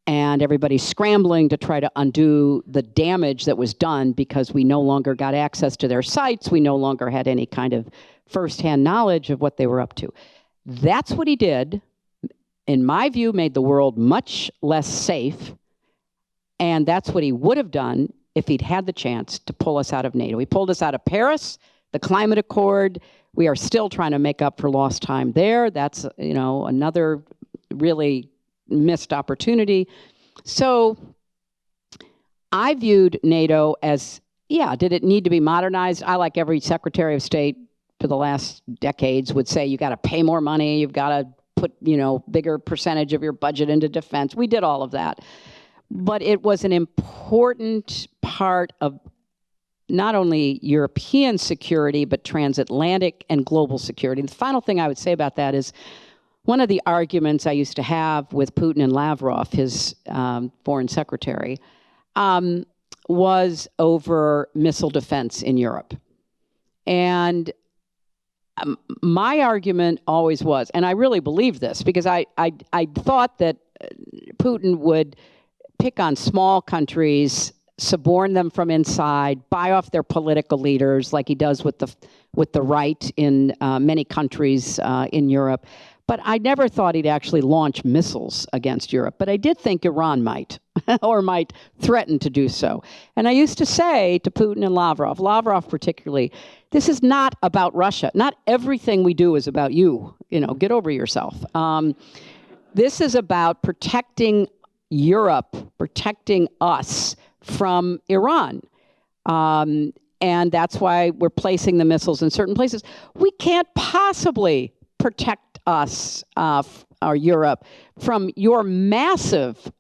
[SPEAKER 3] And everybody's scrambling to try to undo the damage that was done because we no longer got access to their sites. We no longer had any kind of firsthand knowledge of what they were up to. That's what he did, in my view, made the world much less safe. And that's what he would have done if he'd had the chance to pull us out of NATO. He pulled us out of Paris, the climate accord. We are still trying to make up for lost time there. That's, you know, another really missed opportunity. So I viewed NATO as, yeah, did it need to be modernized? I, like every Secretary of State for the last decades, would say you got to pay more money, you've got to put, you know, bigger percentage of your budget into defense. We did all of that. But it was an important part of not only European security, but transatlantic and global security. And the final thing I would say about that is one of the arguments I used to have with Putin and Lavrov, his foreign secretary, was over missile defense in Europe. And my argument always was, and I really believe this, because I thought that Putin would pick on small countries, suborn them from inside, buy off their political leaders, like he does with the right in many countries in Europe. But I never thought he'd actually launch missiles against Europe. But I did think Iran might. or might threaten to do so. And I used to say to Putin and Lavrov particularly, this is not about Russia. Not everything we do is about you. Get over yourself. This is about protecting Europe, protecting us from Iran. And that's why we're placing the missiles in certain places. We can't possibly protect us, or Europe, from your massive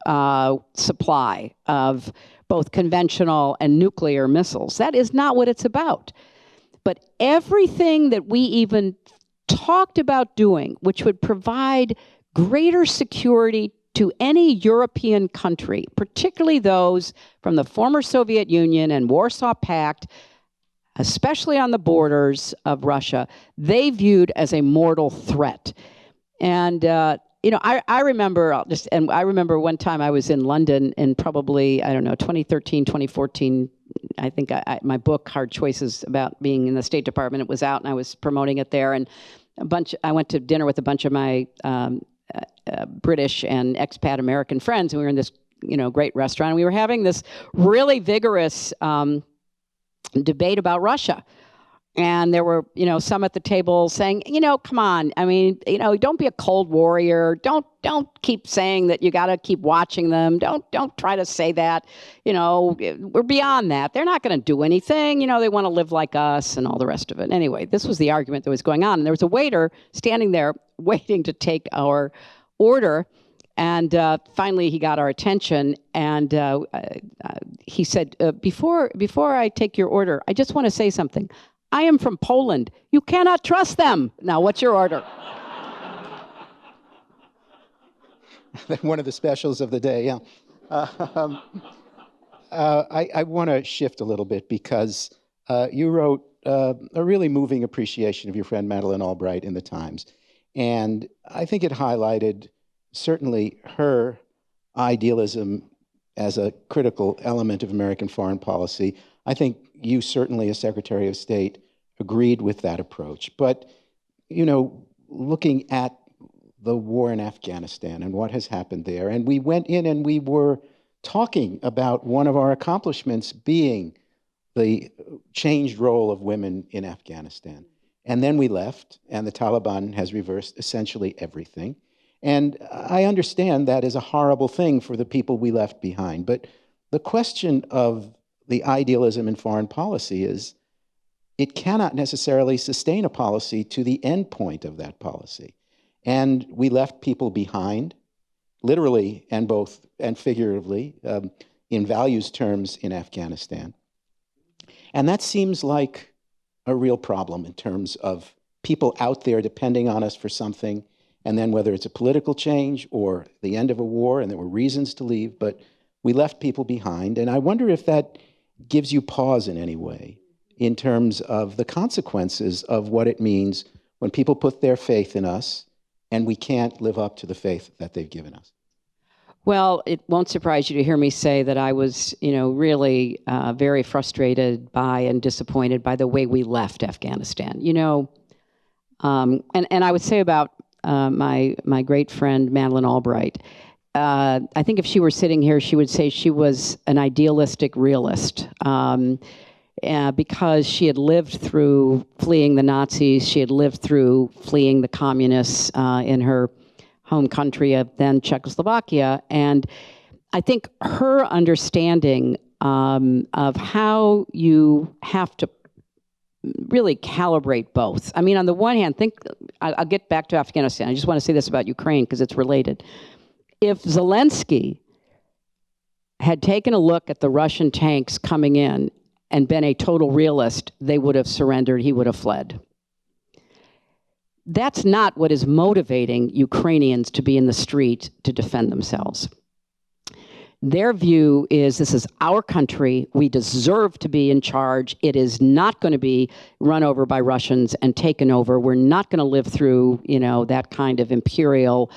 [SPEAKER 3] supply of both conventional and nuclear missiles. That is not what it's about. But everything that we even talked about doing, which would provide greater security to any European country, particularly those from the former Soviet Union and Warsaw Pact, especially on the borders of Russia, they viewed as a mortal threat. And I remember I remember one time I was in London in probably 2013, 2014. I think my book Hard Choices about being in the State Department, it was out, and I was promoting it there. And I went to dinner with a bunch of my British and expat American friends, and we were in this great restaurant, and we were having this really vigorous debate about Russia. And there were, some at the table saying, come on, don't be a Cold Warrior. Don't keep saying that you got to keep watching them. Don't try to say that. We're beyond that. They're not going to do anything. They want to live like us and all the rest of it. Anyway, this was the argument that was going on. And there was a waiter standing there waiting to take our order. And finally, he got our attention, and he said, before I take your order, I just want to say something. I am from Poland. You cannot trust them. Now, what's your order?
[SPEAKER 2] One of the specials of the day, yeah. I want to shift a little bit because you wrote a really moving appreciation of your friend Madeleine Albright in the Times. And I think it highlighted certainly her idealism as a critical element of American foreign policy. I think you certainly, as Secretary of State, agreed with that approach. But, looking at the war in Afghanistan and what has happened there, and we went in and we were talking about one of our accomplishments being the changed role of women in Afghanistan. And then we left, and the Taliban has reversed essentially everything. And I understand that is a horrible thing for the people we left behind. But the question of the idealism in foreign policy is it cannot necessarily sustain a policy to the end point of that policy. And we left people behind, literally and figuratively, in values terms in Afghanistan. And that seems like a real problem in terms of people out there depending on us for something, and then whether it's a political change or the end of a war, and there were reasons to leave, but we left people behind. And I wonder if that gives you pause in any way in terms of the consequences of what it means when people put their faith in us and we can't live up to the faith that they've given us.
[SPEAKER 3] Well, it won't surprise you to hear me say that I was, really very frustrated by and disappointed by the way we left Afghanistan. And I would say about my great friend Madeleine Albright, I think if she were sitting here, she would say she was an idealistic realist. Because she had lived through fleeing the Nazis, she had lived through fleeing the communists in her home country of then Czechoslovakia. And I think her understanding of how you have to really calibrate both. I mean, on the one hand, I'll get back to Afghanistan. I just want to say this about Ukraine because it's related. If Zelensky had taken a look at the Russian tanks coming in and been a total realist, they would have surrendered, he would have fled. That's not what is motivating Ukrainians to be in the street to defend themselves. Their view is this is our country, we deserve to be in charge, it is not going to be run over by Russians and taken over, we're not going to live through, that kind of imperial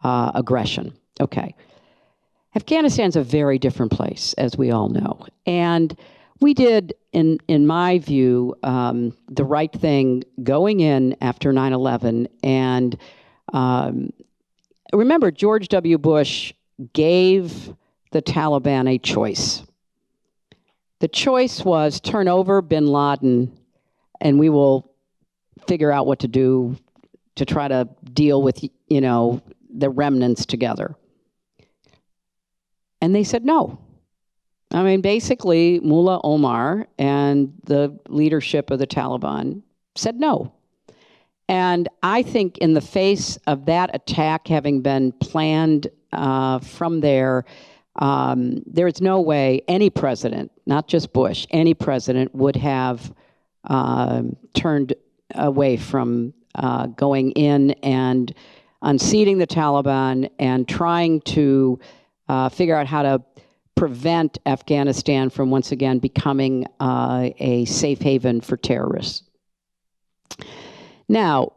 [SPEAKER 3] aggression. Okay. Afghanistan's a very different place, as we all know. And we did, in my view, the right thing going in after 9/11. And remember, George W. Bush gave the Taliban a choice. The choice was turn over bin Laden and we will figure out what to do to try to deal with, the remnants together. And they said no. I mean, basically, Mullah Omar and the leadership of the Taliban said no. And I think in the face of that attack having been planned from there is no way any president, not just Bush, any president would have turned away from going in and unseating the Taliban and trying to figure out how to prevent Afghanistan from once again becoming a safe haven for terrorists. Now,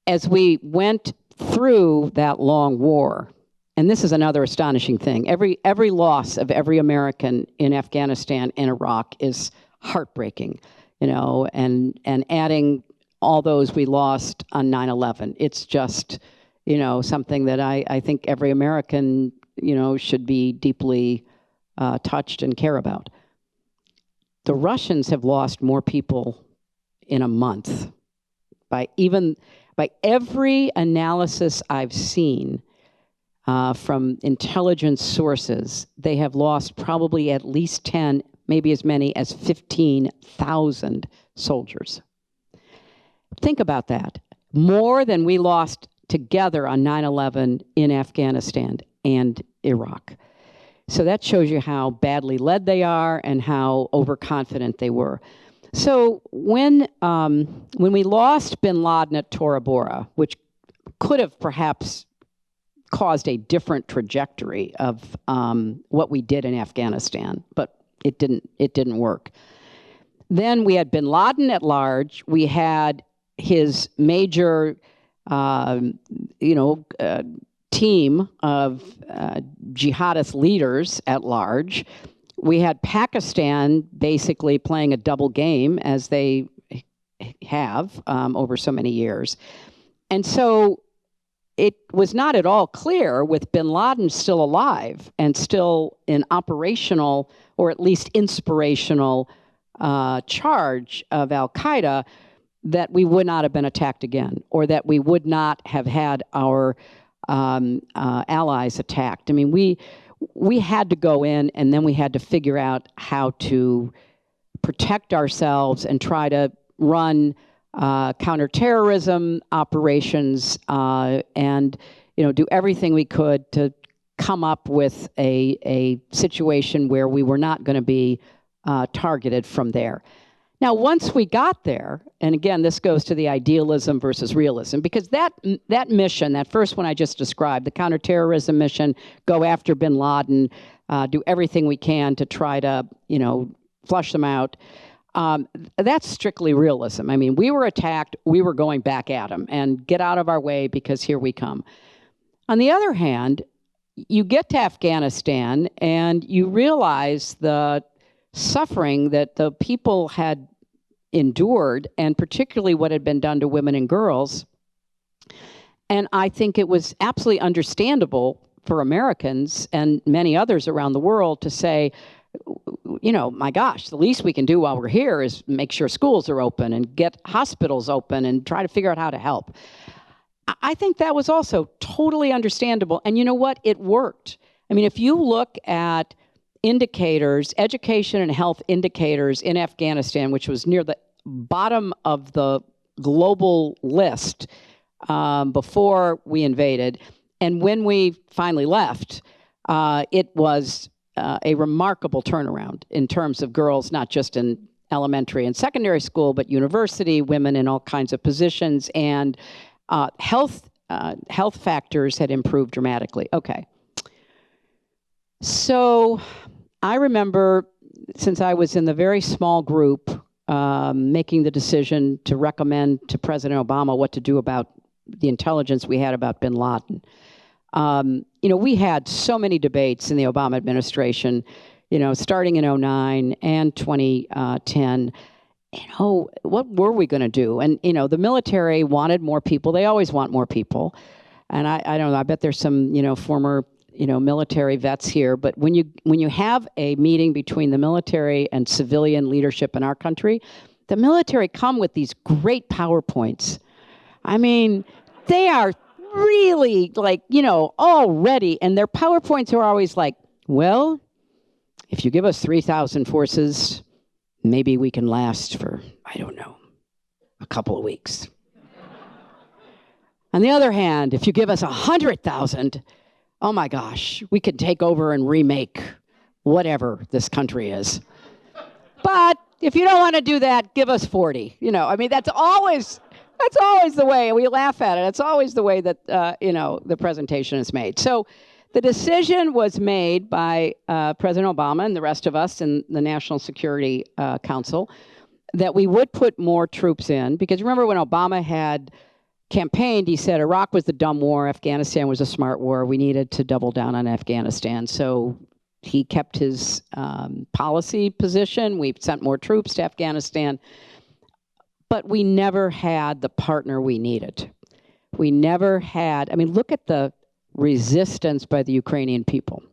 [SPEAKER 3] as we went through that long war, and this is another astonishing thing, every loss of every American in Afghanistan and Iraq is heartbreaking, and adding all those we lost on 9/11, it's just, something that I think every American, should be deeply touched and care about. The Russians have lost more people in a month. By every analysis I've seen from intelligence sources, they have lost probably at least 10, maybe as many as 15,000 soldiers. Think about that. More than we lost together on 9/11 in Afghanistan and Iraq. So that shows you how badly led they are and how overconfident they were. So when we lost bin Laden at Tora Bora, which could have perhaps caused a different trajectory of what we did in Afghanistan, but it didn't work. Then we had bin Laden at large. We had his major, team of jihadist leaders at large. We had Pakistan basically playing a double game, as they have over so many years. And so it was not at all clear, with bin Laden still alive and still in operational, or at least inspirational, charge of al-Qaeda, that we would not have been attacked again, or that we would not have had our allies attacked. I mean, we had to go in, and then we had to figure out how to protect ourselves and try to run counterterrorism operations, and do everything we could to come up with a situation where we were not going to be targeted from there. Now, once we got there, and again, this goes to the idealism versus realism, because that mission, that first one I just described, the counterterrorism mission, go after bin Laden, do everything we can to try to, flush them out, that's strictly realism. I mean, we were attacked, we were going back at them, and get out of our way because here we come. On the other hand, you get to Afghanistan and you realize the suffering that the people had endured, and particularly what had been done to women and girls. And I think it was absolutely understandable for Americans and many others around the world to say, my gosh, the least we can do while we're here is make sure schools are open and get hospitals open and try to figure out how to help. I think that was also totally understandable. And you know what? It worked. I mean, if you look at indicators, education and health indicators in Afghanistan, which was near the bottom of the global list before we invaded, and when we finally left, it was a remarkable turnaround in terms of girls, not just in elementary and secondary school, but university, women in all kinds of positions, and health factors had improved dramatically. Okay. So I remember, since I was in the very small group making the decision to recommend to President Obama what to do about the intelligence we had about bin Laden. We had so many debates in the Obama administration, starting in 2009 and 2010. What were we going to do? And, the military wanted more people. They always want more people. And I don't know, I bet there's some, former military vets here, but when you have a meeting between the military and civilian leadership in our country, the military come with these great PowerPoints. I mean, they are really all ready, and their PowerPoints are always like, well, if you give us 3,000 forces, maybe we can last for, I don't know, a couple of weeks. On the other hand, if you give us 100,000, oh my gosh, we could take over and remake whatever this country is. But if you don't want to do that, give us 40. That's always the way. We laugh at it. It's always the way that, the presentation is made. So the decision was made by President Obama and the rest of us in the National Security Council that we would put more troops in. Because remember when Obama had campaigned, he said Iraq was the dumb war, Afghanistan was a smart war, we needed to double down on Afghanistan. So he kept his policy position. We sent more troops to Afghanistan. But we never had the partner we needed. We never had, look at the resistance by the Ukrainian people.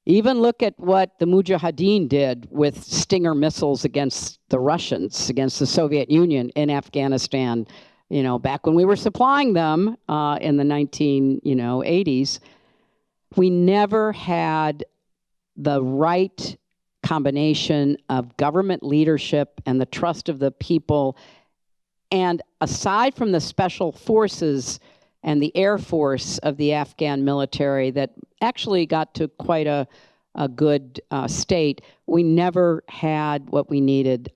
[SPEAKER 3] Even look at what the Mujahideen did with Stinger missiles against the Russians, against the Soviet Union in Afghanistan, back when we were supplying them in the 1980s. We never had the right combination of government leadership and the trust of the people. And aside from the special forces and the Air Force of the Afghan military that actually got to quite a good state, we never had what we needed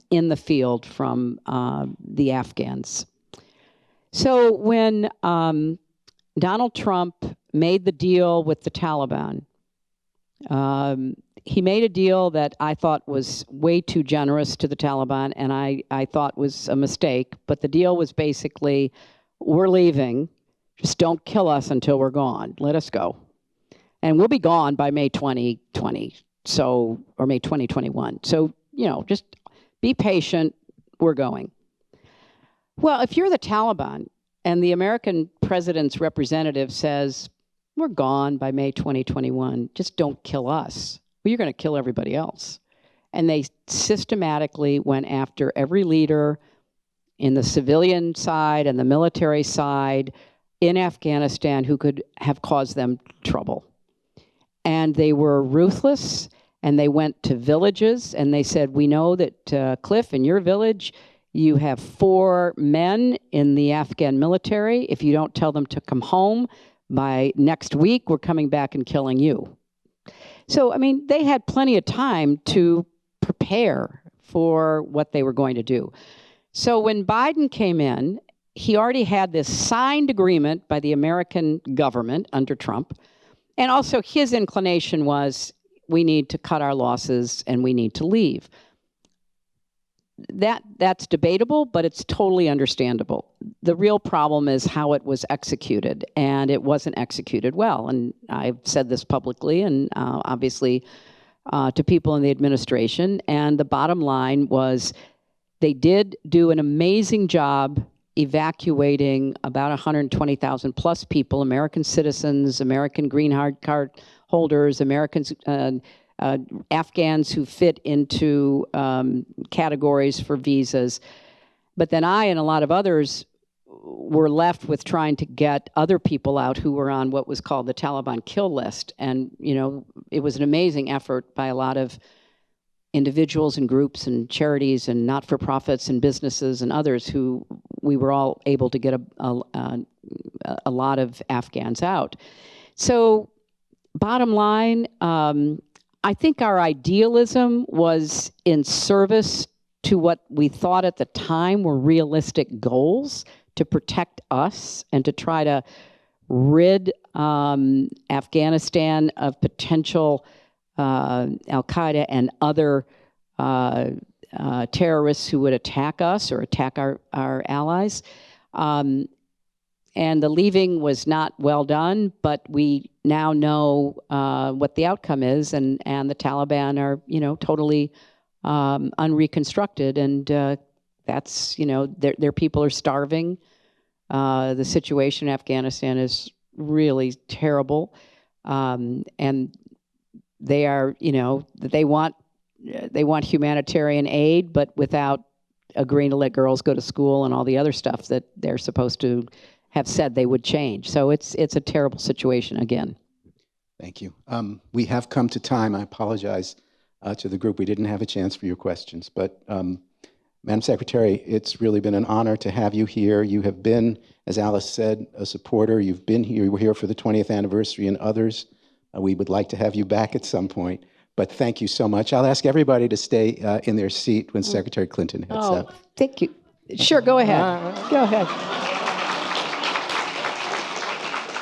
[SPEAKER 3] in the field from the Afghans. So when Donald Trump made the deal with the Taliban, he made a deal that I thought was way too generous to the Taliban, and I thought was a mistake. But the deal was basically, we're leaving. Just don't kill us until we're gone. Let us go. And we'll be gone by May 2020, or May 2021. So, just be patient. We're going. Well, if you're the Taliban and the American president's representative says, we're gone by May 2021, just don't kill us. Well, you're going to kill everybody else. And they systematically went after every leader in the civilian side and the military side in Afghanistan who could have caused them trouble. And they were ruthless, and they went to villages, and they said, we know that, Cliff, in your village, you have 4 men in the Afghan military. If you don't tell them to come home by next week, we're coming back and killing you. So, they had plenty of time to prepare for what they were going to do. So when Biden came in, he already had this signed agreement by the American government under Trump. And also his inclination was, we need to cut our losses and we need to leave. That's debatable, but it's totally understandable. The real problem is how it was executed, and it wasn't executed well. And I've said this publicly and obviously to people in the administration. And the bottom line was they did do an amazing job evacuating about 120,000 plus people, American citizens, American green card holders, Americans, Afghans who fit into categories for visas. But then I and a lot of others were left with trying to get other people out who were on what was called the Taliban kill list. And, it was an amazing effort by a lot of individuals and groups and charities and not-for-profits and businesses and others who we were all able to get a lot of Afghans out. So bottom line, I think our idealism was in service to what we thought at the time were realistic goals to protect us and to try to rid Afghanistan of potential Al-Qaeda and other terrorists who would attack us or attack our allies. And the leaving was not well done, but we now know what the outcome is, and the Taliban are, totally unreconstructed, and that's, their people are starving. The situation in Afghanistan is really terrible. And they are, they want humanitarian aid, but without agreeing to let girls go to school and all the other stuff that they're supposed to have said they would change. So it's a terrible situation again.
[SPEAKER 2] Thank you. We have come to time. I apologize to the group. We didn't have a chance for your questions, but Madam Secretary, it's really been an honor to have you here. You have been, as Alice said, a supporter. You've been here. You were here for the 20th anniversary and others. We would like to have you back at some point, but thank you so much. I'll ask everybody to stay in their seat when Secretary Clinton heads up.
[SPEAKER 3] Thank you. Sure, go ahead. Go ahead.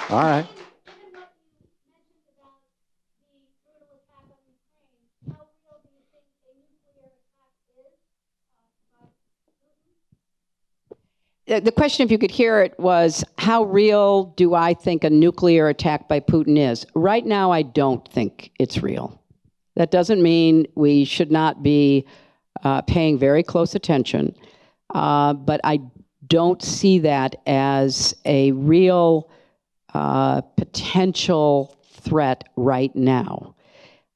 [SPEAKER 2] All right.
[SPEAKER 3] The question, if you could hear it, was how real do I think a nuclear attack by Putin is? Right now, I don't think it's real. That doesn't mean we should not be paying very close attention, but I don't see that as a real potential threat right now.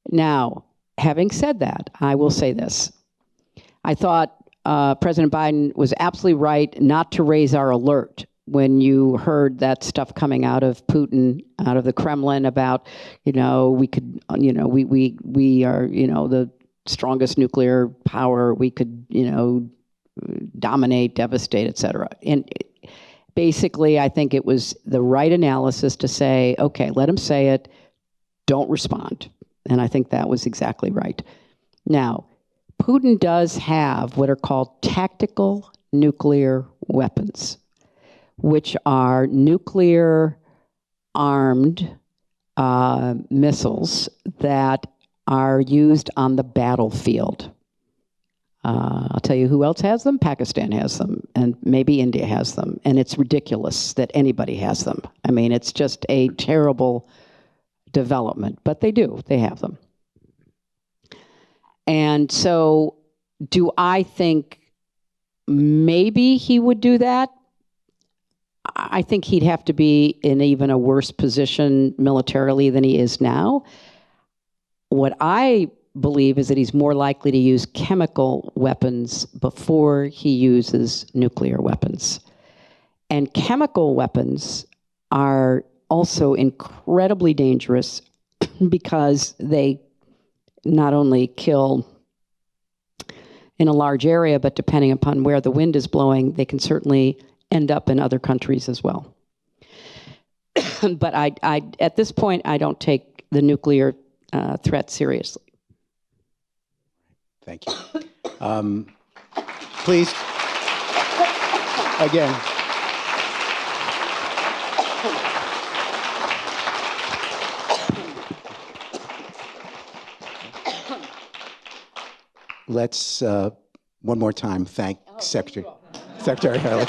[SPEAKER 3] Now, having said that, I will say this. I thought President Biden was absolutely right not to raise our alert when you heard that stuff coming out of Putin, out of the Kremlin about, we could, we are, the strongest nuclear power. We could, dominate, devastate, et cetera. And basically, I think it was the right analysis to say, okay, let him say it, don't respond. And I think that was exactly right. Now, Putin does have what are called tactical nuclear weapons, which are nuclear armed missiles that are used on the battlefield. I'll tell you who else has them. Pakistan has them, and maybe India has them. And it's ridiculous that anybody has them. I mean, it's just a terrible development, but they do. They have them. And so do I think maybe he would do that? I think he'd have to be in even a worse position militarily than he is now. What I believe is that he's more likely to use chemical weapons before he uses nuclear weapons. And chemical weapons are also incredibly dangerous because they not only kill in a large area, but depending upon where the wind is blowing, they can certainly end up in other countries as well. But I at this point, I don't take the nuclear threat seriously.
[SPEAKER 2] Thank you. Please, again. Let's, one more time, thank Secretary Harley.